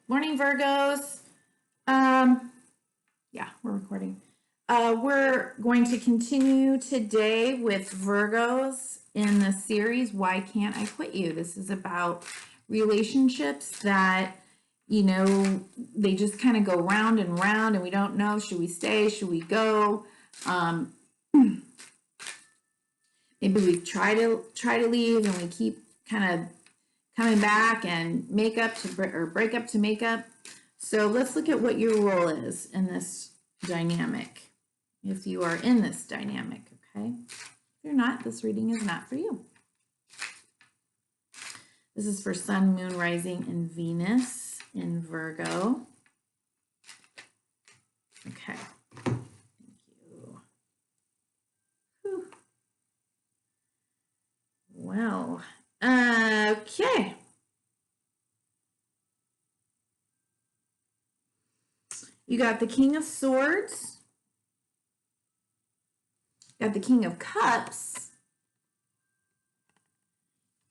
Morning, Virgos. Um, yeah, we're recording. We're going to continue today with Virgos in the series, Why Can't I Quit You? This is about relationships that, they just kind of go round and round and we don't know, should we stay, should we go? Um, Maybe we try to leave and we keep kind of coming back and make up to or break up to make up. So let's look at what your role is in this dynamic, if you are in this dynamic, okay? If you're not, this reading is not for you. This is for Sun, Moon, Rising, and Venus in Virgo. Okay. Thank you. Whew. Well, okay. You got the King of Swords. You got the King of Cups.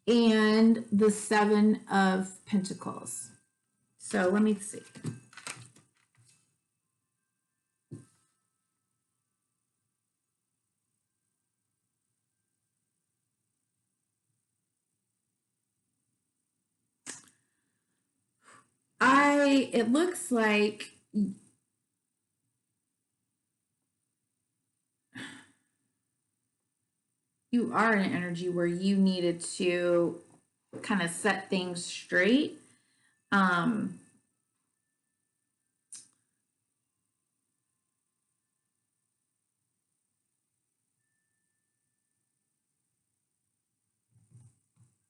And the Seven of Pentacles. So let me see. It looks like you are in an energy where you needed to kind of set things straight.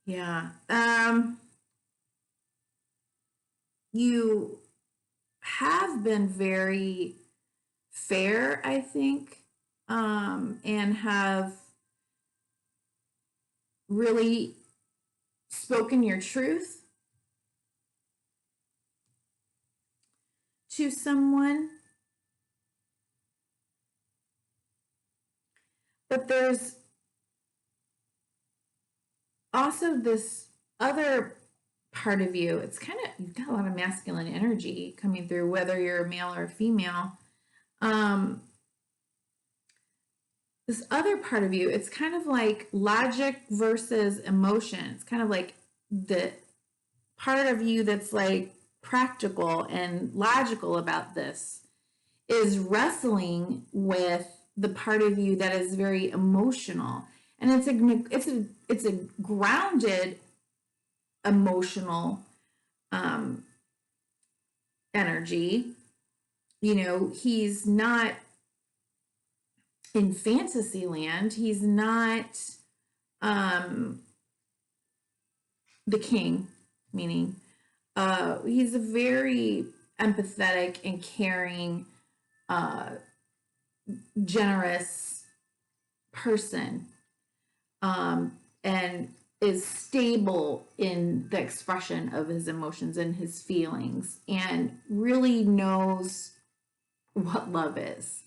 Yeah. You have been very fair, I think, and have really spoken your truth to someone. But there's also this other part of you. It's kind of, you've got a lot of masculine energy coming through, whether you're a male or a female. This other part of you, it's kind of like logic versus emotion. It's kind of like the part of you that's like practical and logical about this is wrestling with the part of you that is very emotional, and it's a grounded emotional energy. He's not in fantasy land. He's not the king, meaning he's a very empathetic and caring, generous person, and is stable in the expression of his emotions and his feelings, and really knows what love is.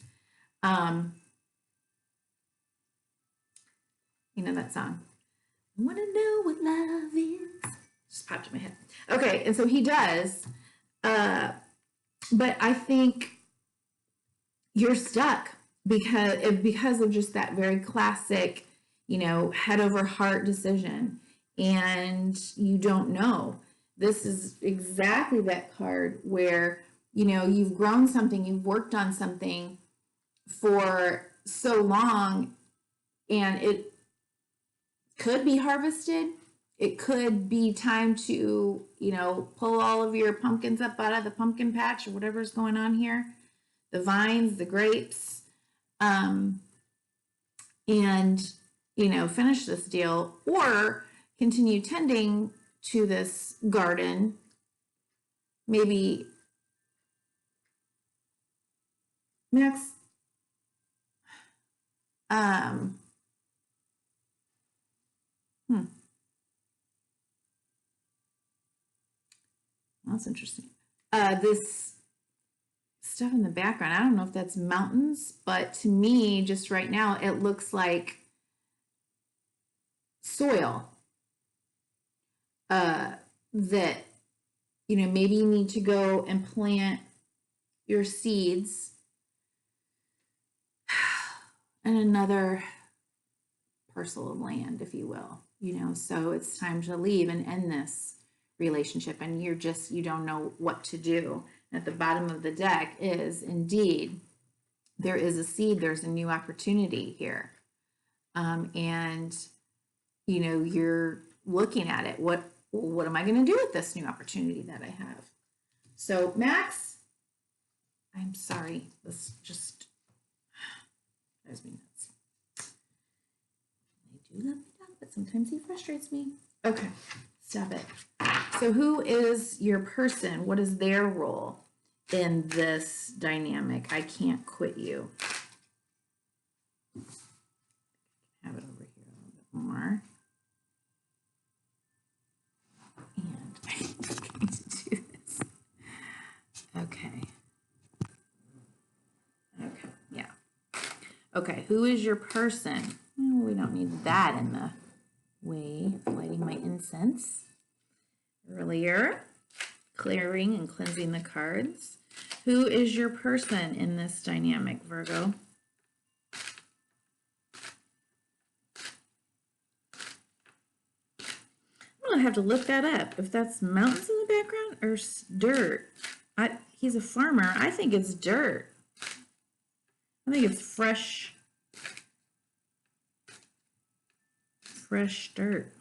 You know that song? I want to know what love is. Just popped in my head. Okay, and so he does. But I think you're stuck because of just that very classic, head over heart decision, and you don't know. This is exactly that card where you've grown something, you've worked on something for so long, and it could be harvested. It could be time to, pull all of your pumpkins up out of the pumpkin patch or whatever's going on here, the vines, the grapes, and, finish this deal, or continue tending to this garden. Maybe, Max, that's interesting. This stuff in the background, I don't know if that's mountains, but to me, just right now, it looks like soil that you know, maybe you need to go and plant your seeds in another parcel of land, if you will, you know, so it's time to leave and end this relationship, and you don't know what to do. And at the bottom of the deck is indeed there is a seed, there's a new opportunity here. And you know, you're looking at it. What am I going to do with this new opportunity that I have? So Max, I'm sorry, this just drives me nuts. I do love my dog, but sometimes he frustrates me. Okay, stop it. So who is your person? What is their role in this dynamic? I can't quit you. Have it over here a little bit more. And I'm going to do this. Okay. Okay, yeah. Okay, who is your person? Oh, we don't need that in the way of lighting my incense. Earlier, clearing and cleansing the cards. Who is your person in this dynamic, Virgo? I'm gonna have to look that up. If that's mountains in the background or dirt. He's a farmer. I think it's dirt. I think it's fresh dirt.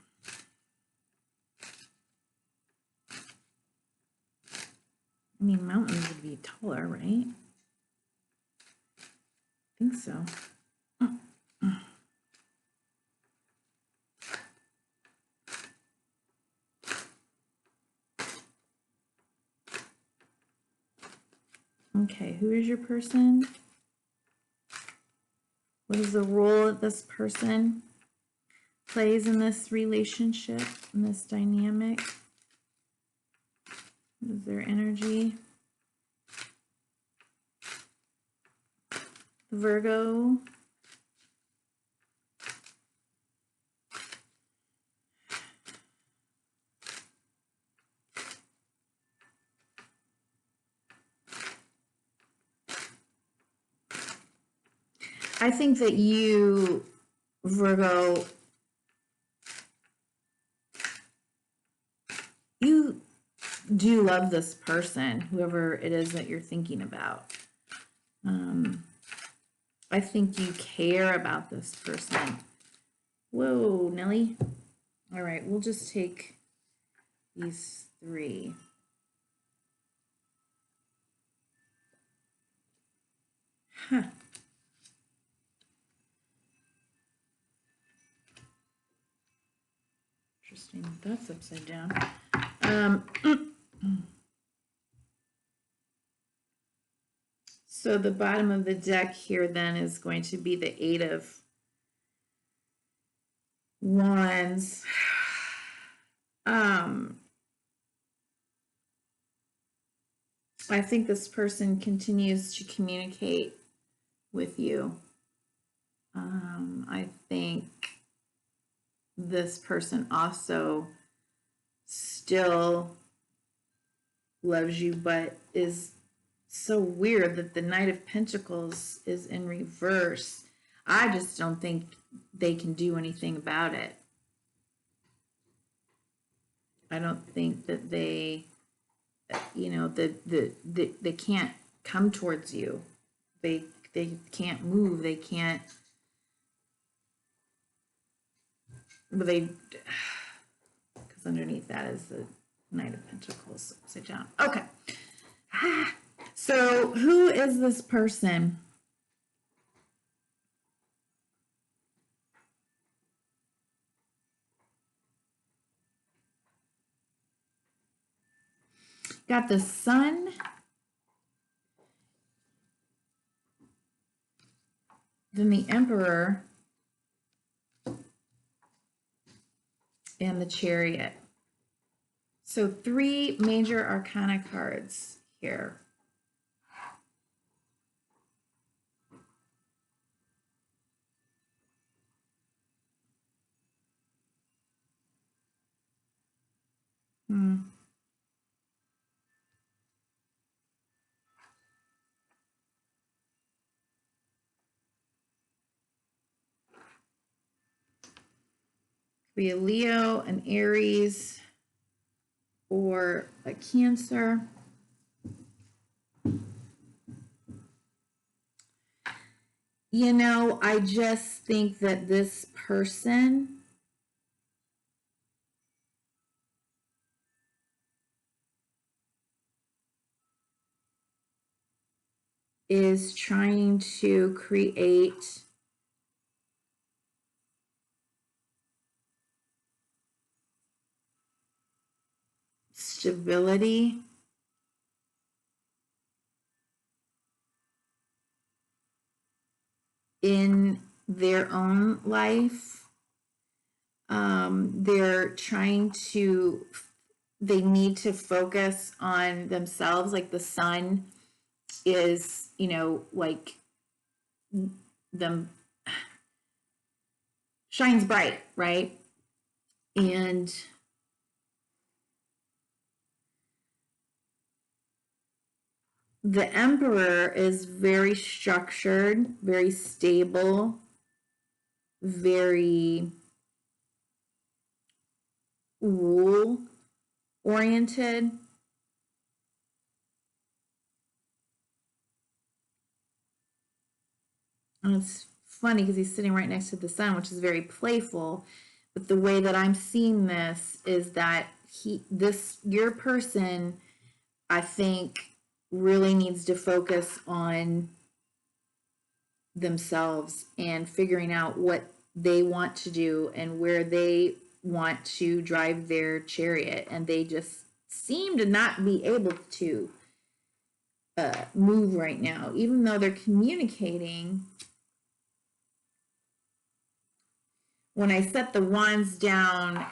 I mean, mountains would be taller, right? I think so. Okay, who is your person? What is the role that this person plays in this relationship, in this dynamic? What is their energy? Virgo. I think that you, Virgo, you do love this person, whoever it is that you're thinking about. I think you care about this person. Whoa, Nelly. All right, we'll just take these three. Huh. Interesting, that's upside down. So the bottom of the deck here then is going to be the Eight of Wands. I think this person continues to communicate with you. I think this person also still loves you, but is so weird that the Knight of Pentacles is in reverse. I just don't think they can do anything about it. I don't think that they, you know, they can't come towards you. They can't move. They can't. But they, because underneath that is the Knight of Pentacles upside down. Okay. So who is this person? Got the Sun, then the Emperor, and the Chariot. So 3 major arcana cards here. Be a Leo, an Aries, or a Cancer. You know, I just think that this person is trying to create stability in their own life. They're trying to, they need to focus on themselves. Like the sun is, you know, like them shines bright, right? And the Emperor is very structured, very stable, very rule oriented. And it's funny because he's sitting right next to the sun, which is very playful. But the way that I'm seeing this is that your person, I think, really needs to focus on themselves and figuring out what they want to do and where they want to drive their chariot. And they just seem to not be able to move right now, even though they're communicating. When I set the wands down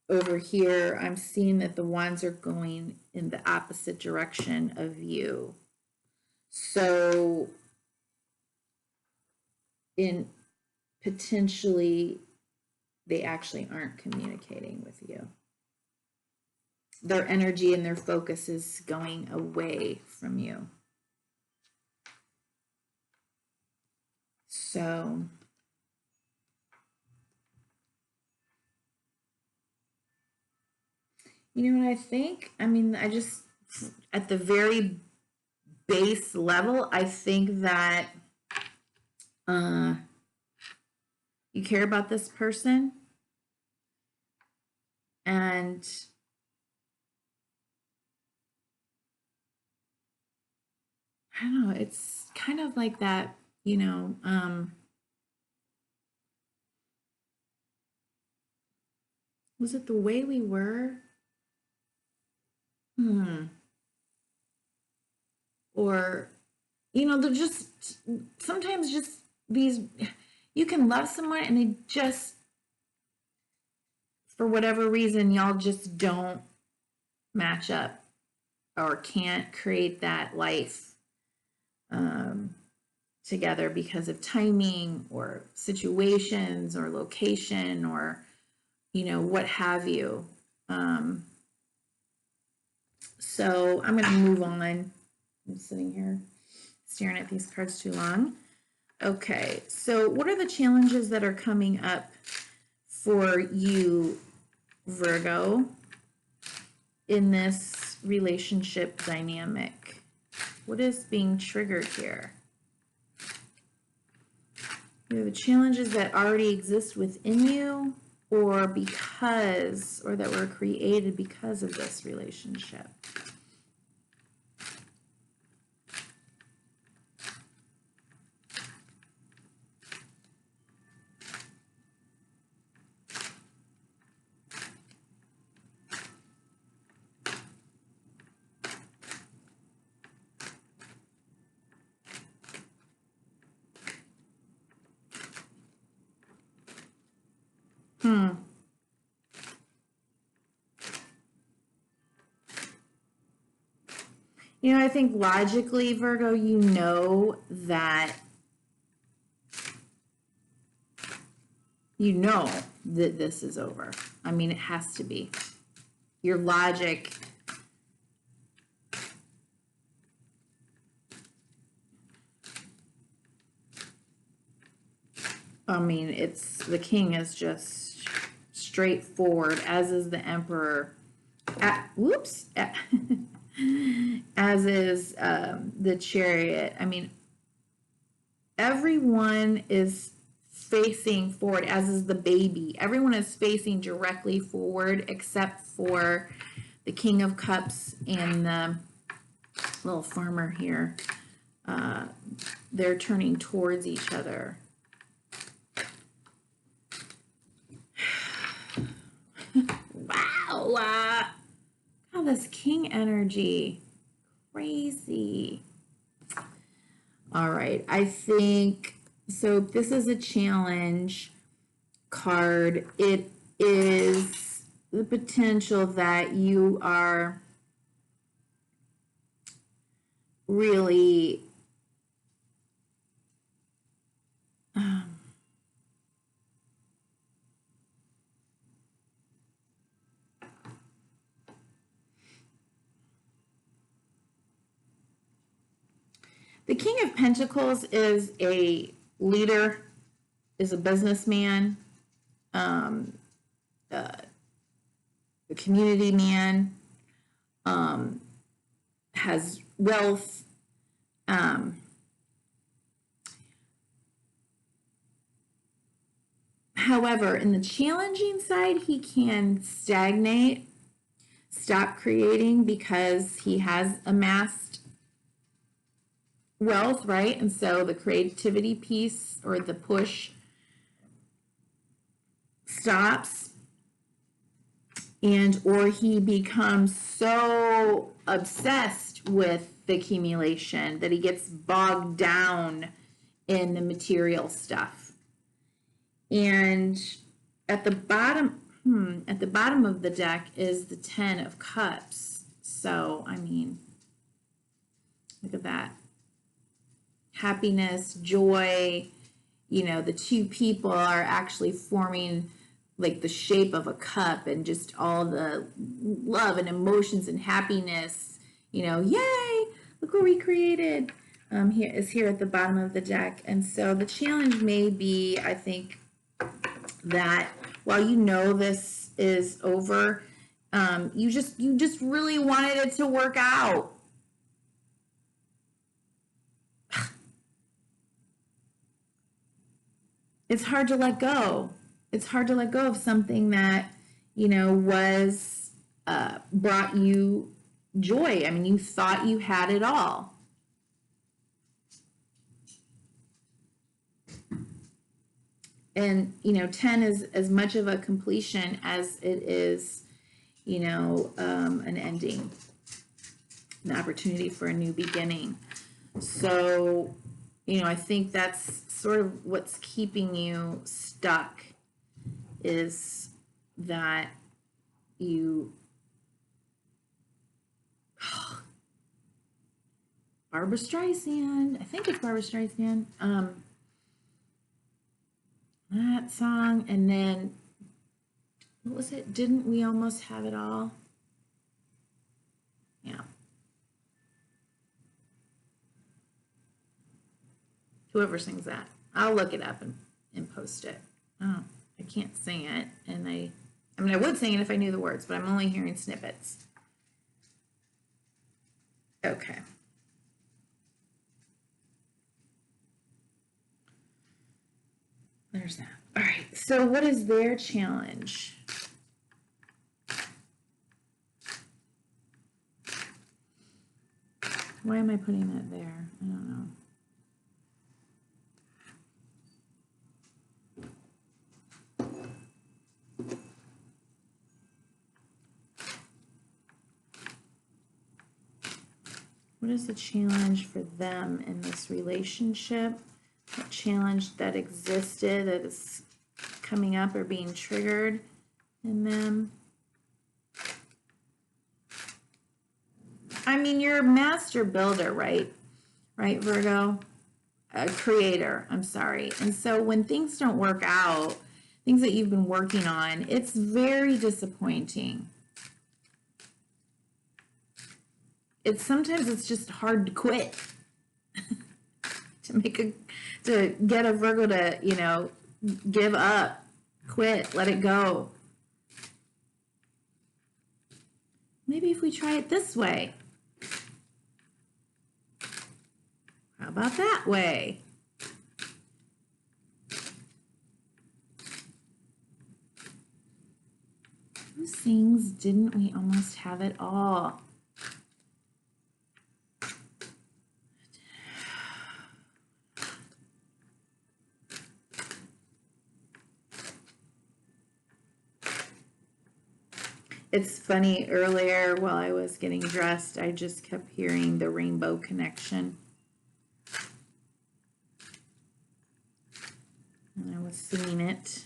over here, I'm seeing that the wands are going in the opposite direction of you. So in potentially, they actually aren't communicating with you. Their energy and their focus is going away from you. So you know what I think? I mean, I just, at the very base level, I think that you care about this person, and I don't know, it's kind of like that, you know, was it The Way We Were? Or, you know, they're just sometimes just these, you can love someone and they just, for whatever reason, y'all just don't match up or can't create that life together because of timing or situations or location or, you know, what have you. So I'm going to move on. I'm sitting here staring at these cards too long. Okay, so what are the challenges that are coming up for you, Virgo, in this relationship dynamic? What is being triggered here? You have the challenges that already exist within you, or because, or that were created because of this relationship. You know, I think logically, Virgo, you know that this is over. I mean, it has to be. Your logic, I mean, it's, the king is just straightforward, as is the Emperor. As is the Chariot. I mean, everyone is facing forward, as is the Baby. Everyone is facing directly forward except for the King of Cups and the little farmer here. They're turning towards each other. Wow. Oh, this King energy. Crazy. All right. I think, so this is a challenge card. It is the potential that you are really the King of Pentacles is a leader, is a businessman, a community man, has wealth, however, in the challenging side, he can stagnate, stop creating because he has amassed wealth, right? And so the creativity piece or the push stops, and or he becomes so obsessed with the accumulation that he gets bogged down in the material stuff. And at the bottom of the deck is the 10 of Cups. So, I mean, look at that. Happiness, joy, you know, the two people are actually forming like the shape of a cup, and just all the love and emotions and happiness, you know, yay, look what we created, here at the bottom of the deck. And so the challenge may be, I think, that while you know this is over, you just really wanted it to work out. It's hard to let go. It's hard to let go of something that, you know, was brought you joy. I mean, you thought you had it all. And, you know, 10 is as much of a completion as it is, you know, an ending, an opportunity for a new beginning. So, you know, I think that's sort of what's keeping you stuck, is that you, Barbra Streisand, I think it's Barbra Streisand, that song. And then, what was it? Didn't we almost have it all? Yeah. Whoever sings that. I'll look it up and post it. Oh, I can't sing it. And I mean, I would sing it if I knew the words, but I'm only hearing snippets. Okay. There's that. All right. So what is their challenge? Why am I putting that there? I don't know. What is the challenge for them in this relationship? What challenge that existed that is coming up or being triggered in them? I mean, you're a master builder, right? Right, Virgo? A creator, I'm sorry. And so when things don't work out, things that you've been working on, it's very disappointing. Sometimes it's just hard to quit. to get a Virgo to, you know, give up, quit, let it go. maybe if we try it this way. How about that way? Who sings "Didn't We Almost Have It All"? It's funny, earlier while I was getting dressed, I just kept hearing the Rainbow Connection. And I was singing it.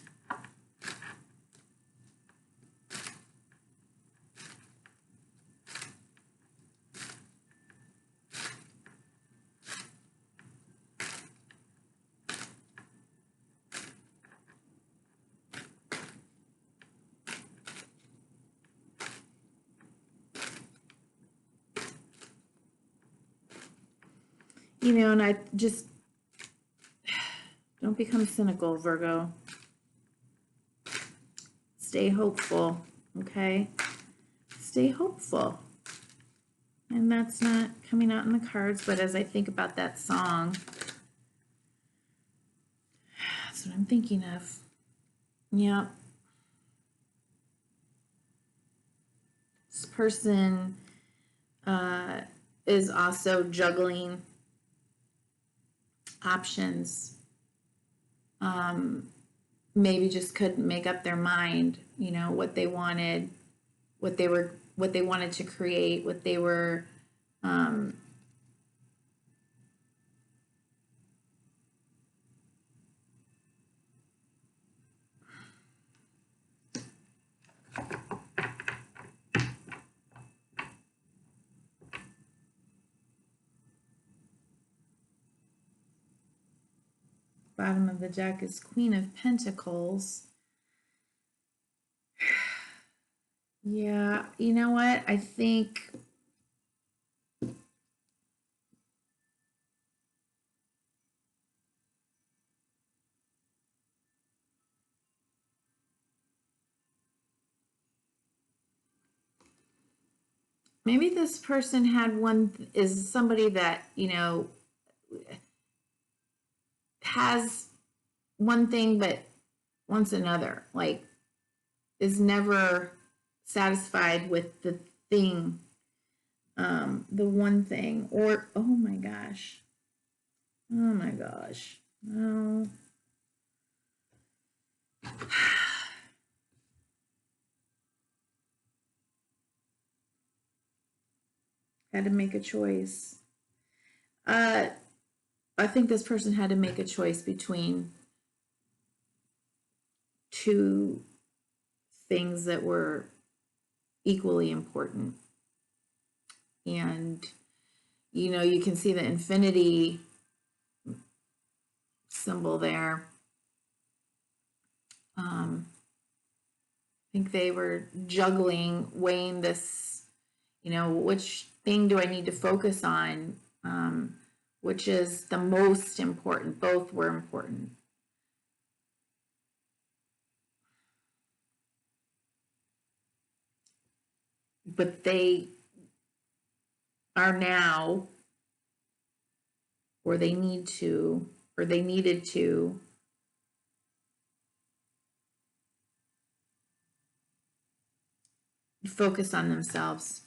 You know, and I just, don't become cynical, Virgo. Stay hopeful, okay? Stay hopeful. And that's not coming out in the cards, but as I think about that song, that's what I'm thinking of. Yeah. This person is also juggling options. Maybe just couldn't make up their mind, you know, what they wanted, what they wanted to create, what they were bottom of the deck is Queen of Pentacles. Yeah, you know what? I think maybe this person is somebody that, you know, has one thing but wants another, like is never satisfied with the thing, the one thing, or oh my gosh, no. Had to make a choice. I think this person had to make a choice between two things that were equally important. And, you know, you can see the infinity symbol there. I think they were juggling, weighing this, you know, which thing do I need to focus on? Which is the most important? Both were important. But they are now, or they need to, or they needed to focus on themselves.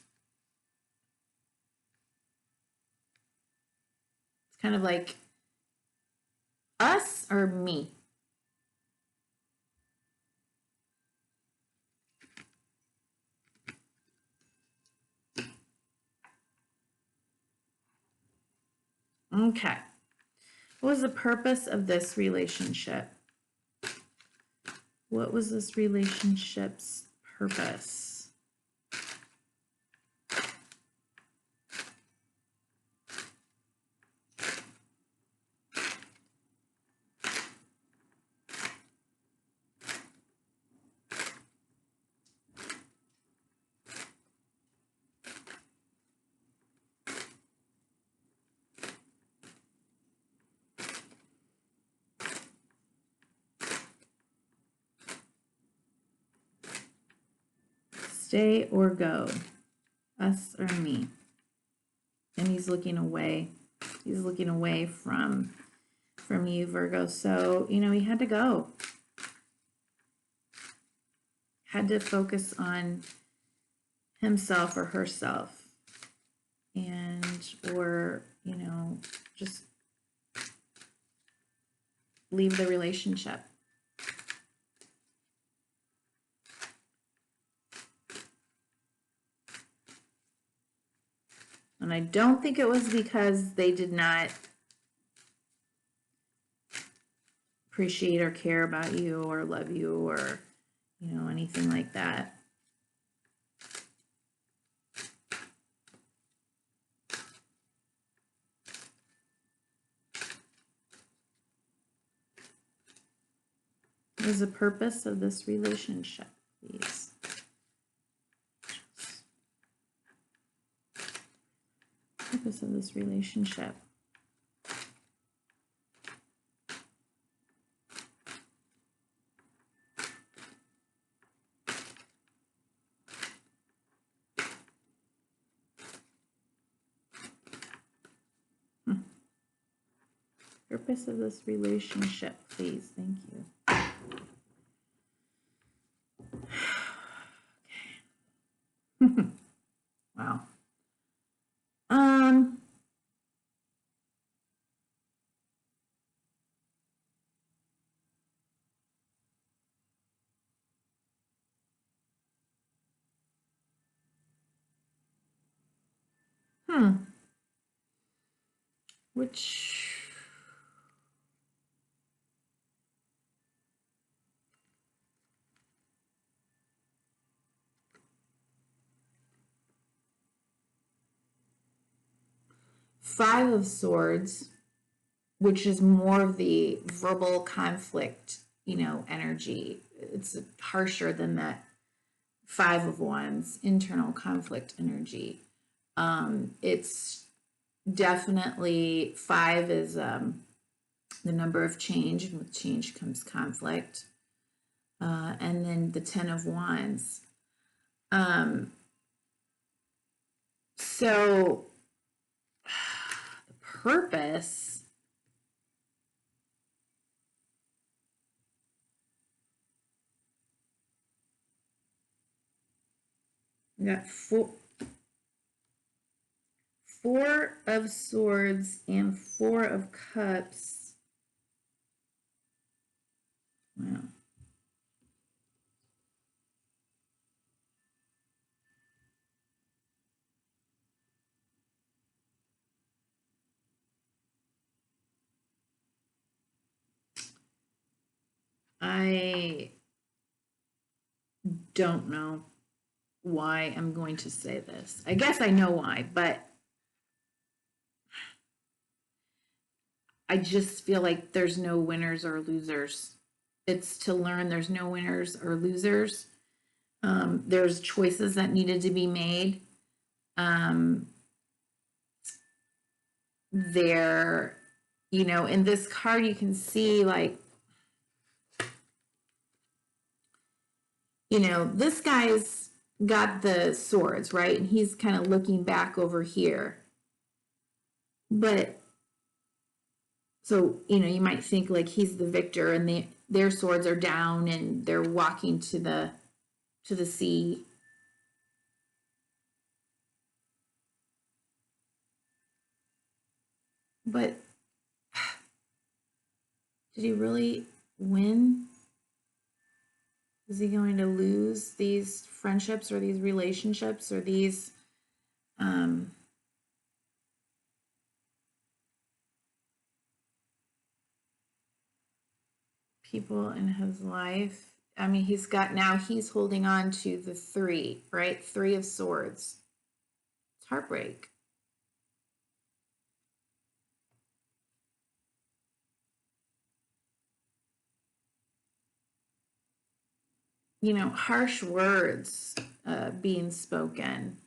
It's kind of like us or me. Okay. What was the purpose of this relationship? What was this relationship's purpose? Stay or go? us or me. And he's looking away. He's looking away from you, Virgo. So, you know, he had to go. Had to focus on himself or herself. And, or, you know, just leave the relationship. And I don't think it was because they did not appreciate or care about you or love you or, you know, anything like that. What is the purpose of this relationship, please? Purpose of this relationship. Purpose of this relationship, please. Thank you. Okay. Wow. Which Five of Swords, which is more of the verbal conflict, you know, energy. It's harsher than that Five of Wands, internal conflict energy. It's definitely, five is the number of change, and with change comes conflict. And then the Ten of Wands. So the purpose, we got Four of Swords and Four of Cups. Wow. I don't know why I'm going to say this. I guess I know why, but I just feel like there's no winners or losers. It's to learn there's no winners or losers. There's choices that needed to be made. There, you know, in this card, you can see like, you know, this guy's got the swords, right? And he's kind of looking back over here. But so, you know, you might think like he's the victor and their swords are down and they're walking to the sea. But did he really win? Is he going to lose these friendships or these relationships or these people in his life? I mean, he's holding on to the three, right? Three of Swords. It's heartbreak. You know, harsh words being spoken.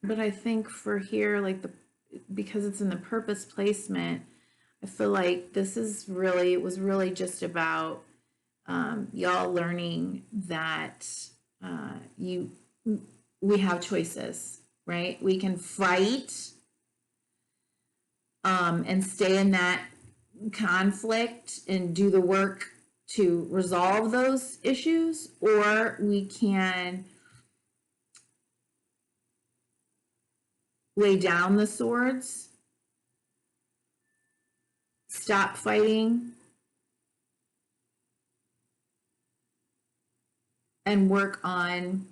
But I think for here, like because it's in the purpose placement, I feel like this is really, it was really just about y'all learning that you we have choices, right? We can fight and stay in that conflict and do the work to resolve those issues, or we can lay down the swords, stop fighting, and work on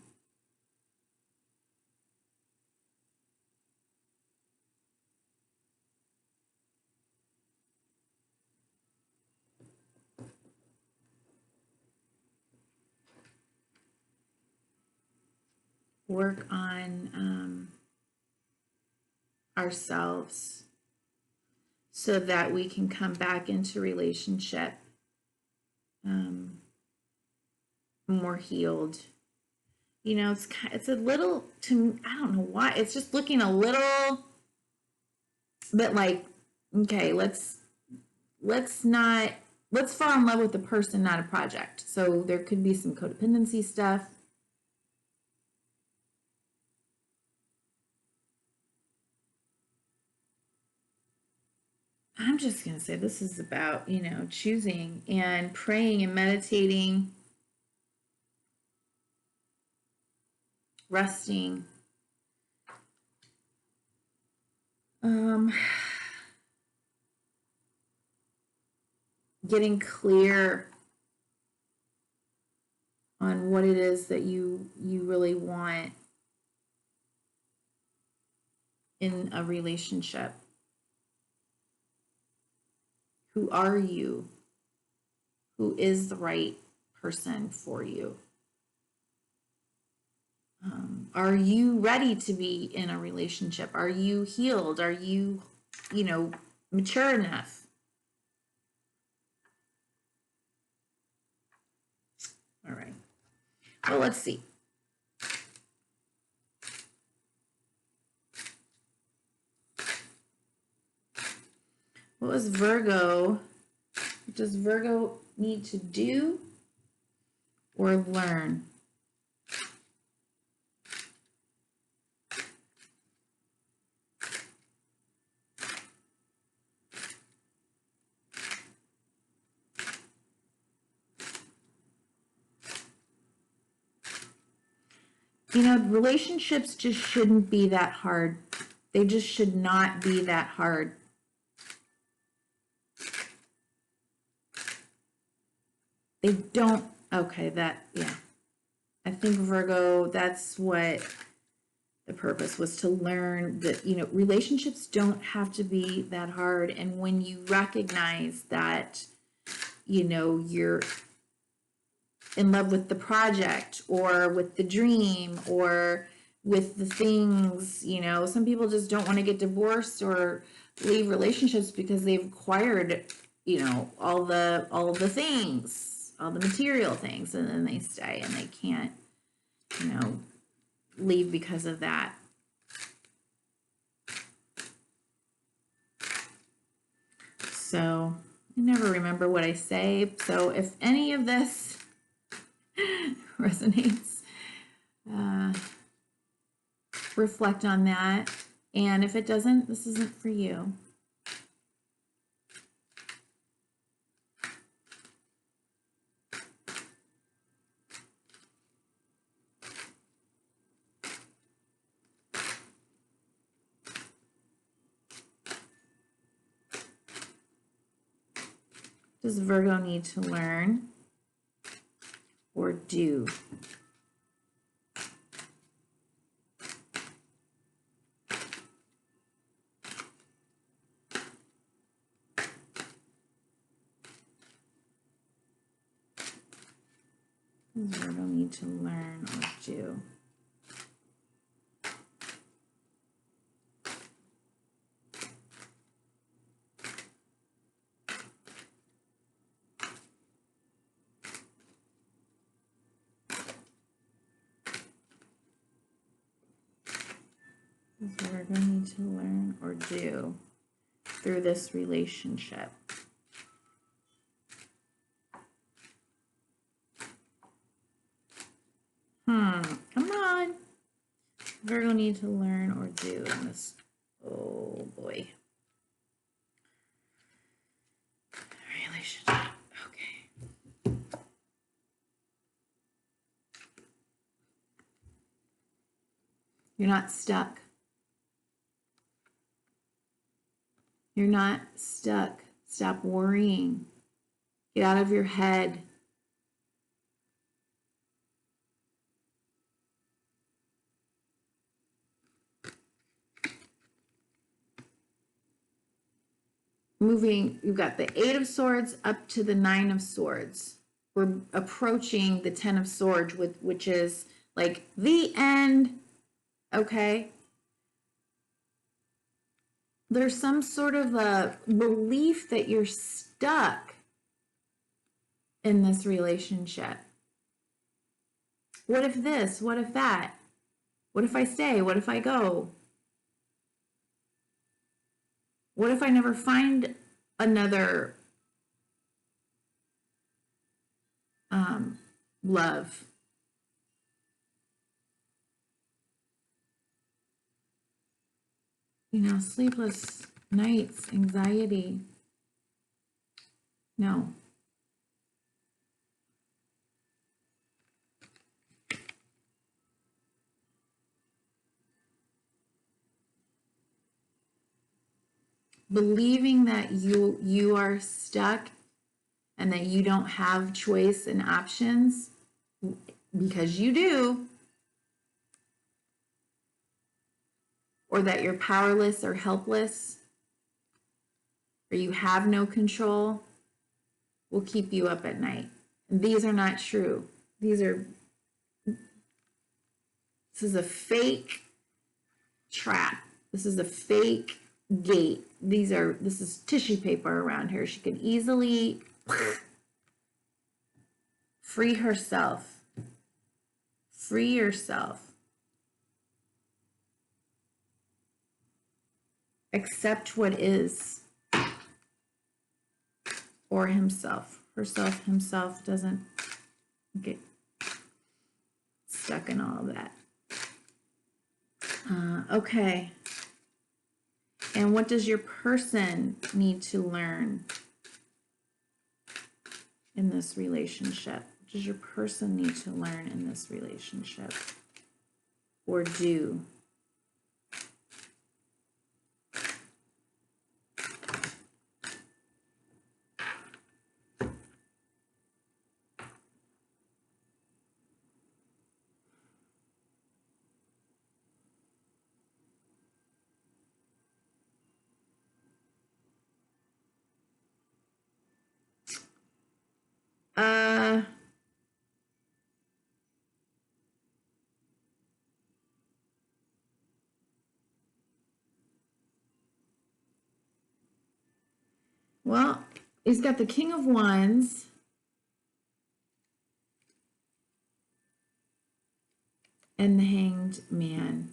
ourselves so that we can come back into relationship more healed. You know, it's a little, to I don't know why, it's just looking a little bit like, okay, let's not, let's fall in love with the person, not a project. So there could be some codependency stuff. I'm just going to say this is about, you know, choosing and praying and meditating, resting. Getting clear on what it is that you really want in a relationship. Who are you? Who is the right person for you? Are you ready to be in a relationship? Are you healed? Are you, you know, mature enough? All right. Well, let's see. What was Virgo? What does Virgo need to do or learn? You know, relationships just shouldn't be that hard. They just should not be that hard. They don't, okay, that, yeah. I think Virgo, that's what the purpose was, to learn that, you know, relationships don't have to be that hard. And when you recognize that, you know, you're in love with the project or with the dream or with the things, you know, some people just don't want to get divorced or leave relationships because they've acquired, you know, all the things, all the material things, and then they stay and they can't, you know, leave because of that. So I never remember what I say. So if any of this resonates, reflect on that. And if it doesn't, this isn't for you. Does Virgo need to learn or do? Does Virgo need to learn or do? Does Virgo need to learn or do? through this relationship? Come on. Virgo need to learn or do in this. Oh boy. Relationship. Okay. You're not stuck. You're not stuck. Stop worrying. Get out of your head. Moving, you've got the 8 of Swords up to the 9 of Swords. We're approaching the 10 of Swords, which is like the end. Okay. There's some sort of a belief that you're stuck in this relationship. What if this? What if that? What if I stay? What if I go? What if I never find another love? You know, sleepless nights, anxiety. No. Believing that you are stuck and that you don't have choice and options, because you do, or that you're powerless or helpless, or you have no control, will keep you up at night. And these are not true. This is a fake trap. This is a fake gate. This is tissue paper around here. She could easily free herself. Free yourself. Accept what is. Or himself. Herself, himself doesn't get stuck in all of that. Okay. And what does your person need to learn in this relationship? What does your person need to learn in this relationship or do? Well, he's got the King of Wands. And the Hanged Man.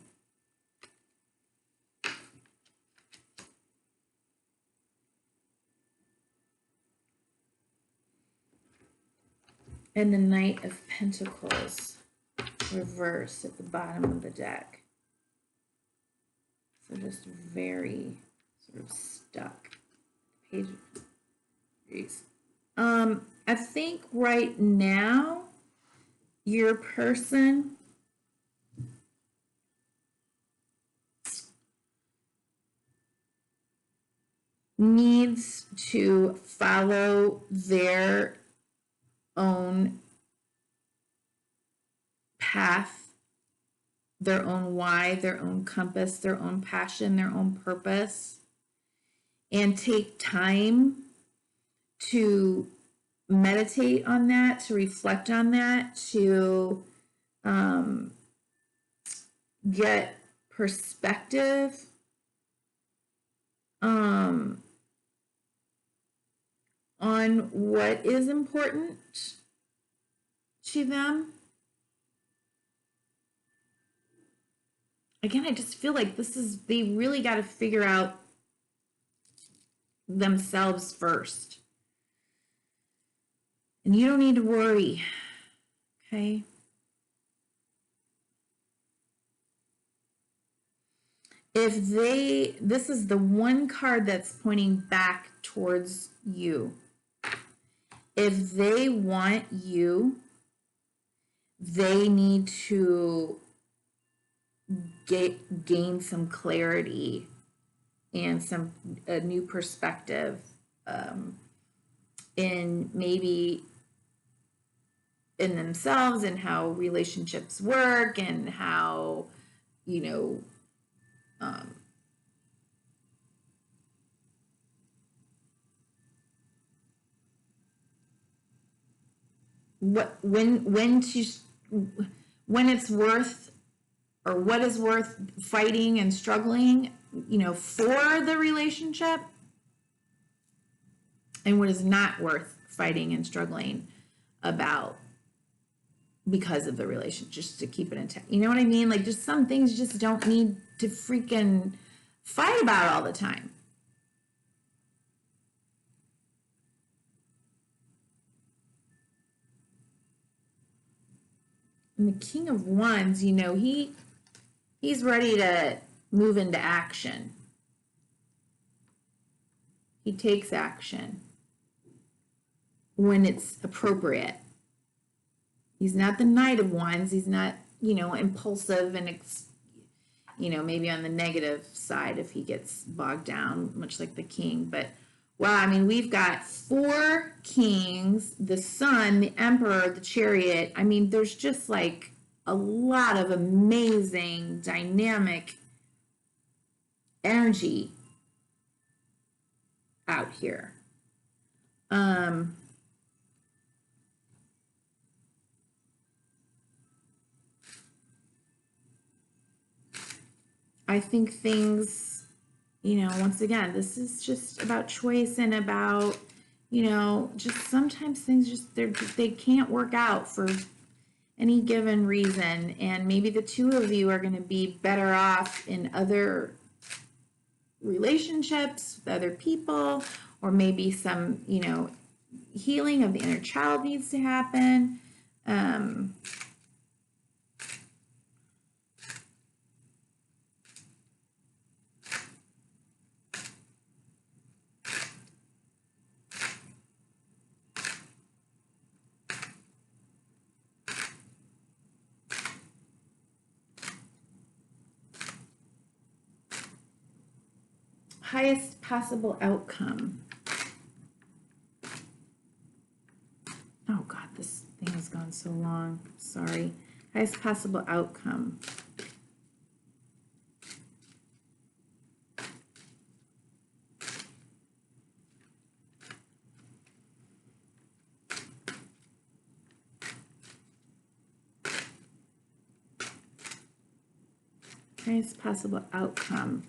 And the Knight of Pentacles reverse at the bottom of the deck. So just very sort of stuck. Page of Degrees. I think right now your person needs to follow their own path, their own why, their own compass, their own passion, their own purpose, and take time to meditate on that, to reflect on that, to get perspective on what is important to them. Again, I just feel like they really got to figure out themselves first. And you don't need to worry, okay? This is the one card that's pointing back towards you. If they want you, they need to gain some clarity and a new perspective in maybe in themselves and how relationships work and how, you know, when it's worth, or what is worth fighting and struggling, you know, for the relationship, and what is not worth fighting and struggling about because of the relationship, just to keep it intact. You know what I mean? Like, just some things just don't need to freaking fight about all the time. And the King of Wands, you know, he's ready to move into action. He takes action when it's appropriate. He's not the Knight of Wands. He's not, you know, impulsive and, you know, maybe on the negative side if he gets bogged down, much like the King. But, wow, I mean, we've got 4 kings, the Sun, the Emperor, the Chariot. I mean, there's just like a lot of amazing, dynamic energy out here. I think things, you know, once again, this is just about choice and about, you know, just sometimes things just, they can't work out for any given reason. And maybe the two of you are going to be better off in other relationships with other people, or maybe some, you know, healing of the inner child needs to happen. Highest possible outcome. Oh God, this thing has gone so long. Sorry. Highest possible outcome. Highest possible outcome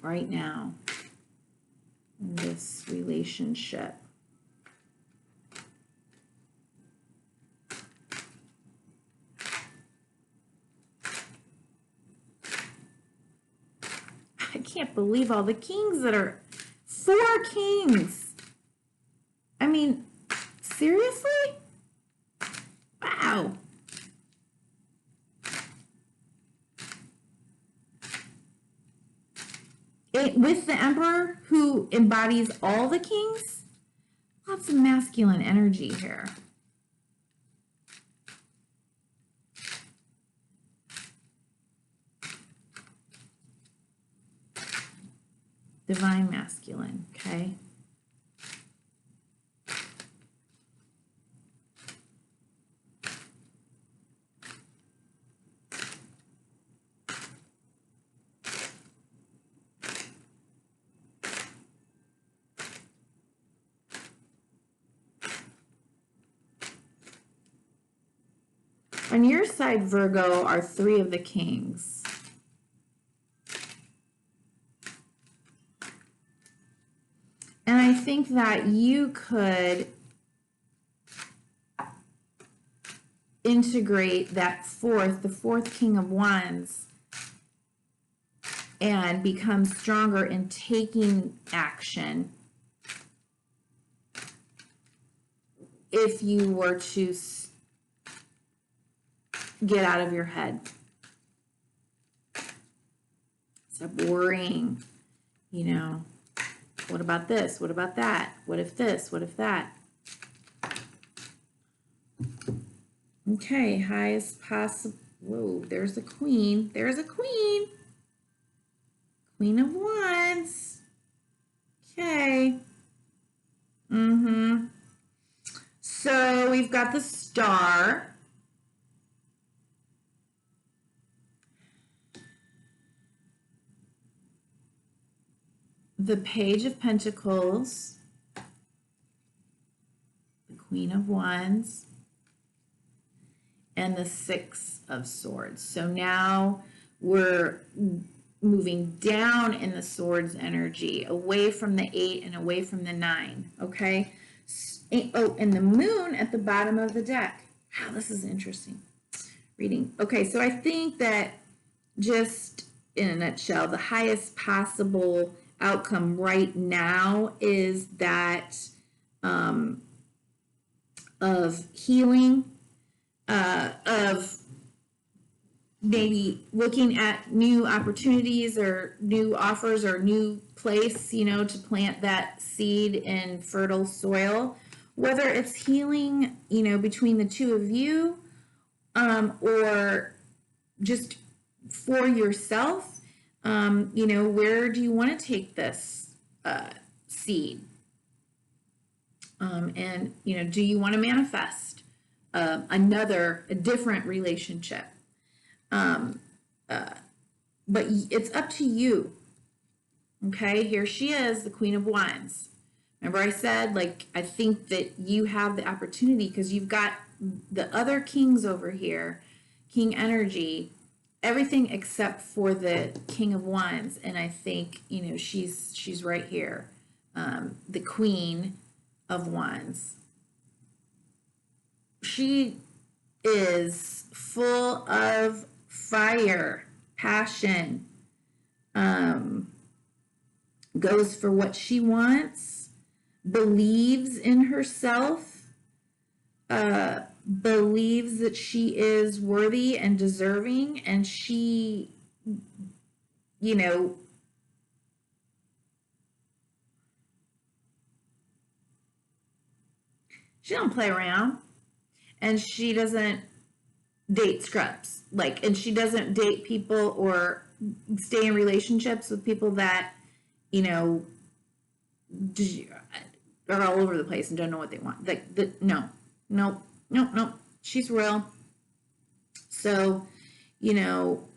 right now in this relationship. I can't believe all the kings that are 4 kings. I mean, seriously? Wow. With the Emperor, who embodies all the kings, lots of masculine energy here. Divine masculine, okay? On your side, Virgo, are 3 of the kings. And I think that you could integrate that the 4th King of Wands, and become stronger in taking action if you were to get out of your head. Stop worrying, you know, what about this? What about that? What if this? What if that? Okay, highest possible. Whoa, there's a queen. There's a queen. Queen of Wands. Okay. So we've got the Star. The Page of Pentacles. The Queen of Wands. And the Six of Swords. So now we're moving down in the Swords energy, away from the 8 and away from the 9, okay? Oh, and the Moon at the bottom of the deck. Wow, this is interesting reading. Okay, so I think that just in a nutshell, the highest possible outcome right now is that of healing, of maybe looking at new opportunities or new offers or new place, you know, to plant that seed in fertile soil, whether it's healing, you know, between the two of you, or just for yourself, you know, where do you want to take this seed? And, you know, do you want to manifest a different relationship? But it's up to you. Okay, here she is, the Queen of Wands. Remember I said, like, I think that you have the opportunity because you've got the other kings over here, king energy, everything except for the King of Wands. And I think, you know, she's right here, the Queen of Wands. She is full of fire, passion, goes for what she wants, believes in herself, believes that she is worthy and deserving, and she, you know, she don't play around, and she doesn't date scrubs, like, and she doesn't date people or stay in relationships with people that, you know, are all over the place and don't know what they want. Like, no. She's real. So, you know,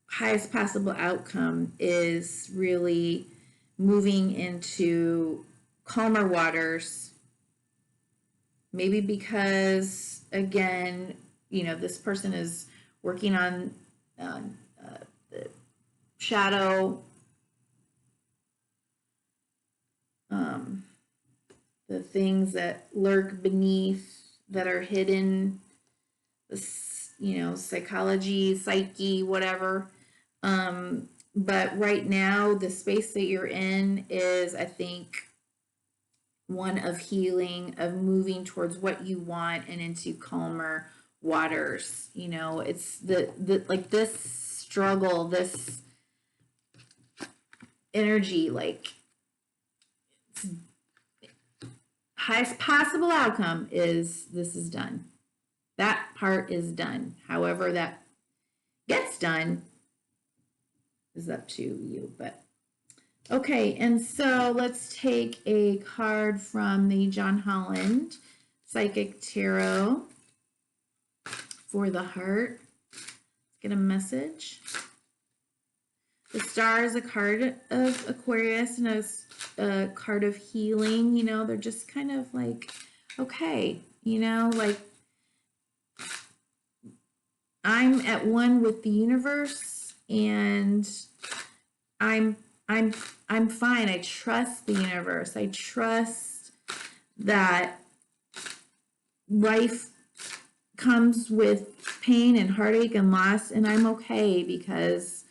highest possible outcome is really moving into calmer waters. Maybe because, again, you know, this person is working on the shadow, the things that lurk beneath, that are hidden, you know, psychology, psyche, whatever. But right now, the space that you're in is, I think, one of healing, of moving towards what you want and into calmer waters. You know, it's the like this struggle, this energy, like, highest possible outcome is this is done. That part is done. However that gets done is up to you. But okay, and so let's take a card from the John Holland Psychic Tarot for the heart. Let's get a message. The Star is a card of Aquarius and a card of healing. You know, they're just kind of like, okay, you know, like, I'm at one with the universe and I'm fine. I trust the universe. I trust that life comes with pain and heartache and loss, and I'm okay because,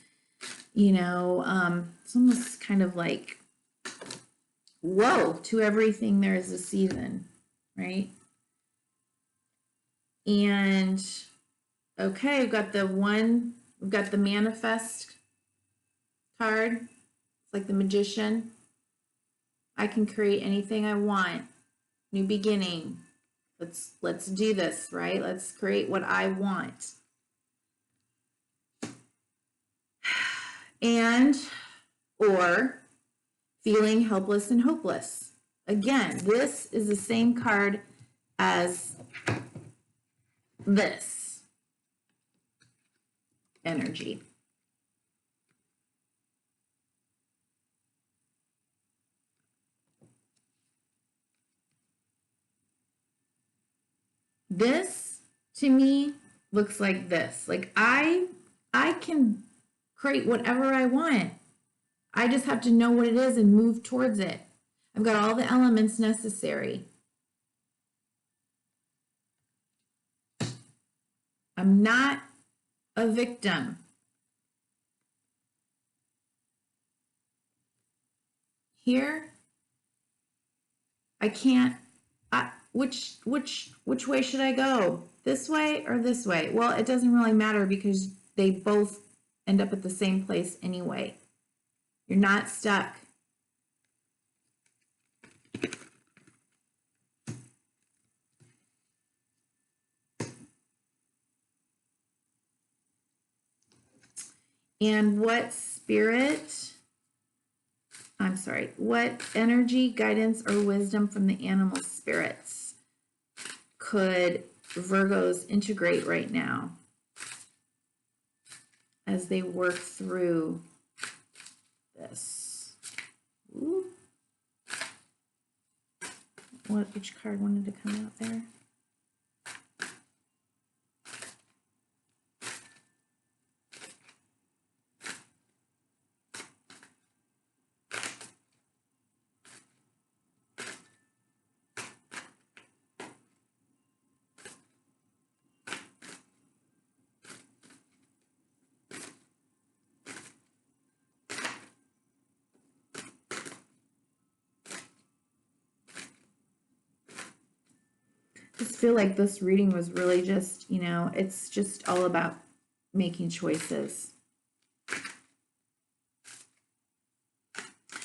It's almost kind of like, whoa, to everything there is a season, right? And okay, we've got the manifest card. It's like the magician. I can create anything I want. New beginning. Let's do this, right? Let's create what I want. And or feeling helpless and hopeless. Again, this is the same card as this energy. This to me looks like this. Like I can create whatever I want. I just have to know what it is and move towards it. I've got all the elements necessary. I'm not a victim. Here, I can't. Which way should I go? This way or this way? Well, it doesn't really matter because they both end up at the same place anyway. You're not stuck. And what energy, guidance, or wisdom from the animal spirits could Virgos integrate right now as they work through this? Ooh. Which card wanted to come out there? I just feel like this reading was really just, it's just all about making choices.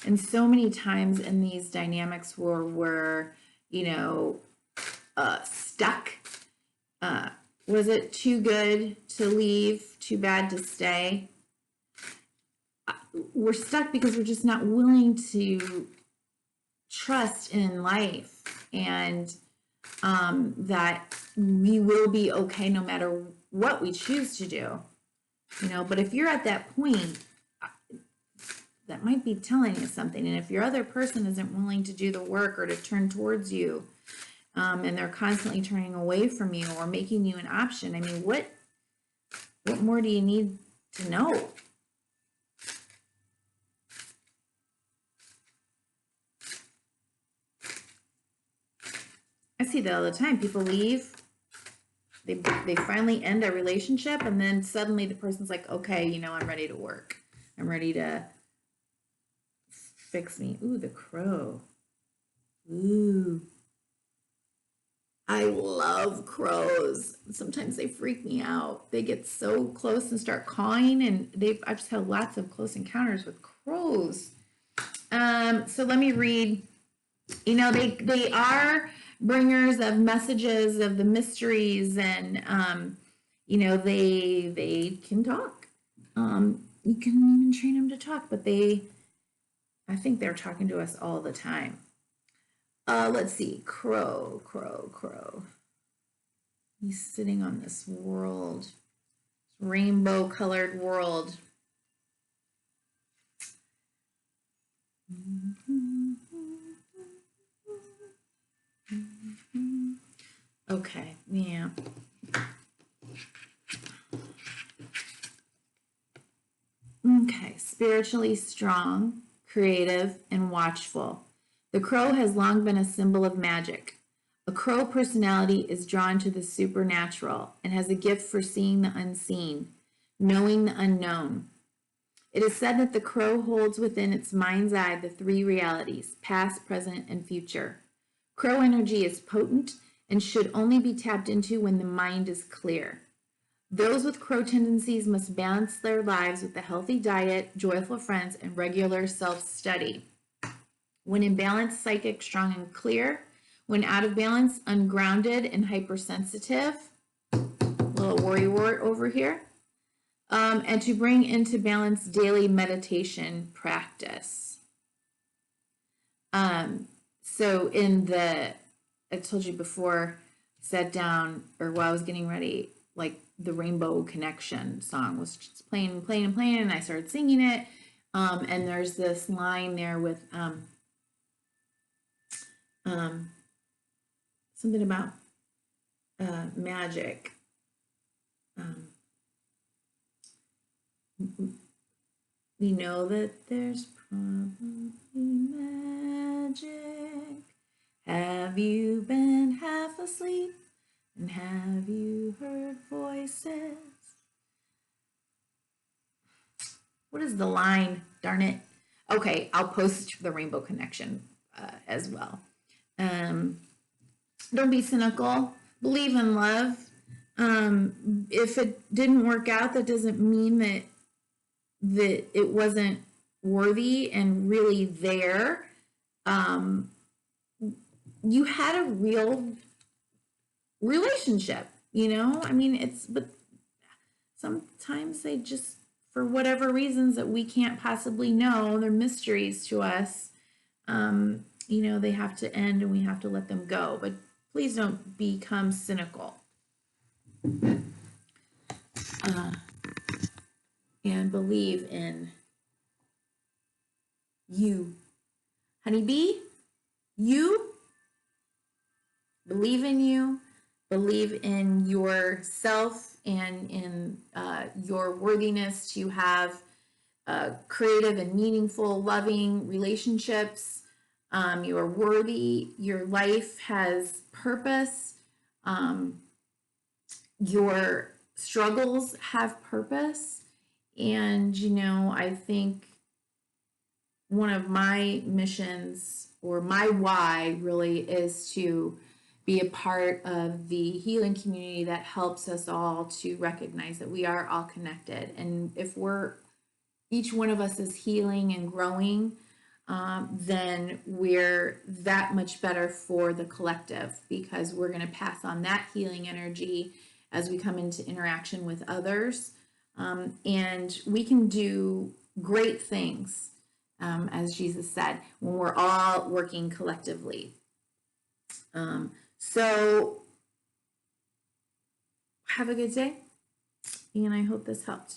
And so many times in these dynamics where we're, stuck. Was it too good to leave, too bad to stay? We're stuck because we're just not willing to trust in life and that we will be okay no matter what we choose to do. But if you're at that point, that might be telling you something. And if your other person isn't willing to do the work or to turn towards you, and they're constantly turning away from you or making you an option, I mean, what more do you need to know? I see that all the time. People leave, they finally end a relationship, and then suddenly the person's like, okay, I'm ready to work. I'm ready to fix me. Ooh, the crow. Ooh. I love crows. Sometimes they freak me out. They get so close and start cawing, and I've just had lots of close encounters with crows. So let me read. They are bringers of messages of the mysteries, and they can talk. You can even train them to talk, but I think they're talking to us all the time. Let's see, crow. He's sitting on this world, rainbow colored world. Okay, yeah. Okay, spiritually strong, creative, and watchful. The crow has long been a symbol of magic. A crow personality is drawn to the supernatural and has a gift for seeing the unseen, knowing the unknown. It is said that the crow holds within its mind's eye the three realities, past, present, and future. Crow energy is potent and should only be tapped into when the mind is clear. Those with crow tendencies must balance their lives with a healthy diet, joyful friends, and regular self-study. When in balance, psychic, strong, and clear. When out of balance, ungrounded and hypersensitive. Little worrywart over here. And to bring into balance daily meditation practice. So I told you before, sat down, or while I was getting ready, like the Rainbow Connection song was just playing and playing and playing, and I started singing it. And there's this line there with something about magic. We know that there's probably magic. Have you been half asleep? And have you heard voices? What is the line? Darn it. Okay, I'll post the Rainbow Connection as well. Don't be cynical. Believe in love. If it didn't work out, that doesn't mean that it wasn't worthy and really there. You had a real relationship, I mean, but sometimes they just, for whatever reasons that we can't possibly know, they're mysteries to us. They have to end and we have to let them go, but please don't become cynical. And believe in you. Honeybee, you. Believe in you. Believe in yourself and in your worthiness to have creative and meaningful, loving relationships. You are worthy. Your life has purpose. Your struggles have purpose. And, I think one of my missions, or my why really, is to be a part of the healing community that helps us all to recognize that we are all connected. And if each one of us is healing and growing, then we're that much better for the collective, because we're going to pass on that healing energy as we come into interaction with others. And we can do great things, as Jesus said, when we're all working collectively. So have a good day, and I hope this helped.